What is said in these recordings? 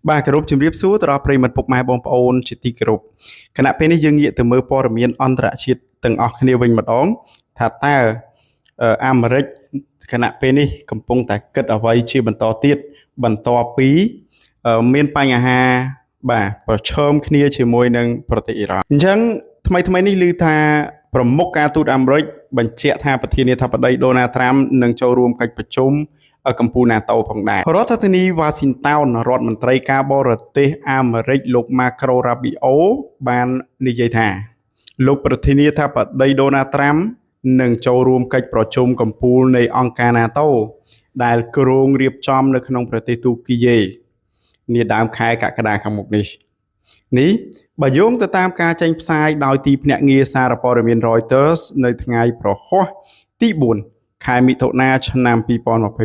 បាទគោរពជំរាបសួរទៅដល់ប្រិយមិត្តពុកម៉ែបងប្អូនជាទីគោរពគណៈពេលនេះយើងងាកទៅមើលព័ត៌មានអន្តរជាតិទាំងអស់គ្នាវិញម្ដងថាតើអាមេរិកគណៈពេលនេះកំពុងតែគិតអ្វីជាបន្តទៀតបន្ទាប់ពីមានបញ្ហាបាទប្រឈមគ្នាជាមួយនឹងប្រទេសអ៊ីរ៉ង់អញ្ចឹងថ្មីនេះឮថាប្រមុខការទូតអាមេរិកបញ្ជាក់ថាប្រធានាធិបតីដូណាល់ត្រាំនឹងចូលរួមកិច្ចប្រជុំកម្ពុជា NATO ផងដែររដ្ឋធានីវ៉ាស៊ីនតោនរដ្ឋមន្ត្រីការបរទេសអាមេរិកលោក Marco Rubio បាននិយាយថាលោកប្រធានាធិបតីដូណាល់ត្រាំនឹងចូលរួមកិច្ចប្រជុំកម្ពុជានៃអង្គការ NATO ដែលគ្រោងរៀបចំនៅក្នុងប្រទេសទូគីយេនាដើមខែកក្កដាខាងមុខនេះបើយោងទៅតាមការចេញផ្សាយដោយទីភ្នាក់ងារសារព័ត៌មាន Reuters នៅថ្ងៃប្រហ័សទី4ខែមិថុនាឆ្នាំ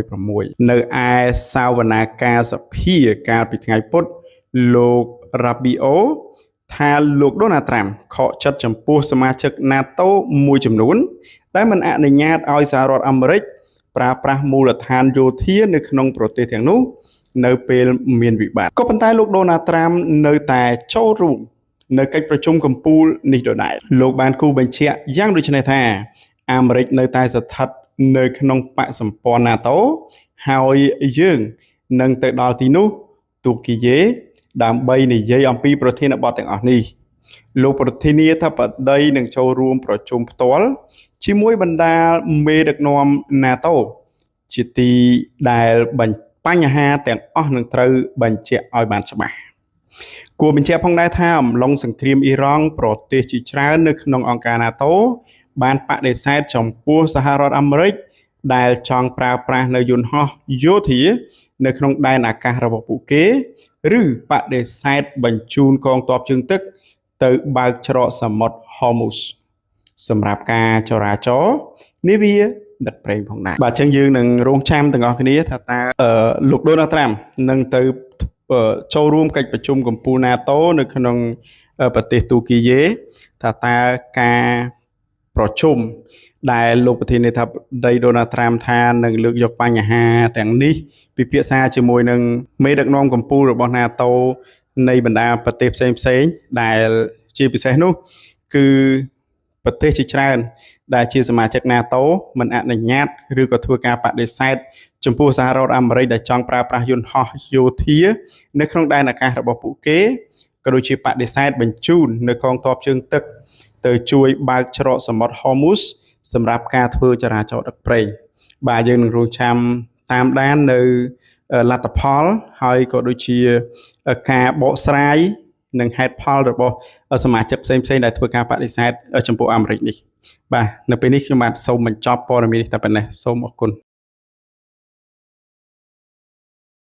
2026នៅឯសាវនាកាសភាកាលពីថ្ងៃពុធលោក Rubio ថាលោកដូណាល់ត្រាំខកចិត្តចំពោះសមាជិក NATO មួយចំនួនដែលមិនអនុញ្ញាតឲ្យសហរដ្ឋអាមេរិកប្រើប្រាស់មូលដ្ឋានយោធានៅក្នុងប្រទេសទាំងនោះនៅពេលមានវិបត្តិក៏ប៉ុន្តែលោកដូណាល់ត្រាំនៅតែចូលរួមនៅកិច្ចប្រជុំកំពូលនេះដដែលលោកបានគូបញ្ជាក់យ៉ាងដូចនេះថាអាមេរិកនៅតែស្ថិតនៅក្នុងបកសម្ព័ន្ធ NATO ហើយយើងនឹងទៅដល់ទីនោះទូគីយេដើម្បីនិយាយអំពីប្រធានបទទាំងអស់នេះលោកប្រធានាធិបតីនឹងចូលរួមប្រជុំផ្ទាល់ជាមួយបណ្ដាមេដឹកនាំ NATO ជាទីដែលបញ្ហាទាំងអស់នឹងត្រូវបញ្ជាក់ឲ្យបានច្បាស់គួរបញ្ជាក់ផងដែរថាអំឡុងសង្គ្រាមអ៊ីរ៉ង់ប្រទេសជាច្រើននៅក្នុងអង្គការ NATO បានបដិសេធចំពោះសហរដ្ឋអាមេរិកដែលចង់ប្រើប្រាស់នៅយន្តហោះយោធានៅក្នុងដែនអាកាសរបស់ពួកគេឬបដិសេធបញ្ជូនកងទ័ពជើងទឹកទៅបើកច្រកសមុទ្រ Hormuz សម្រាប់ការចរាចរណ៍នាវាដឹកប្រេងផងដែរបាទអញ្ចឹងយើងនឹងរងចាំទាំងអស់គ្នាថាតើលោកដូណាល់ត្រាំនឹងទៅចូលរួមកិច្ចប្រជុំកំពូល NATO នៅក្នុងប្រទេសទូគីយេថាតើការប្រជុំដែលលោកប្រធានាធិបតីដូណាល់ត្រាំថានឹងលើកយកបញ្ហាទាំងនេះពិភាក្សាជាមួយនឹងមេដឹកនាំកំពូលរបស់ NATO នៃបណ្ដាប្រទេសផ្សេងដែលជាពិសេសនោះគឺប្រទេសជាច្រើនដែលជាសមាជិក NATO មិនអនុញ្ញាតឬក៏ធ្វើការបដិសេធចំពោះសហរដ្ឋអាមេរិកដែលចង់ប្រើប្រាស់យន្តហោះយោធានៅក្នុងដែនអាកាសរបស់ពួកគេក៏ដូចជាបដិសេធបញ្ជូននៅកងទ័ពជើងទឹកទៅជួយបើកច្រកសមុទ្រ Hormuz សម្រាប់ការធ្វើចរាចរណ៍ដឹកប្រេងបាទយើងនឹងរងចាំតាមដាននៅលទ្ធផលហើយក៏ដូចជាការបកស្រាយនិងហេតុផលរបស់សមាជិកផ្សេងដែលធ្វើការបដិសេធចំពោះអាមេរិកនេះបាទនៅពេលនេះខ្ញុំបាទសូមបញ្ចប់ព័ត៌មាននេះតែប៉ុណ្ណេះសូមអរគុណ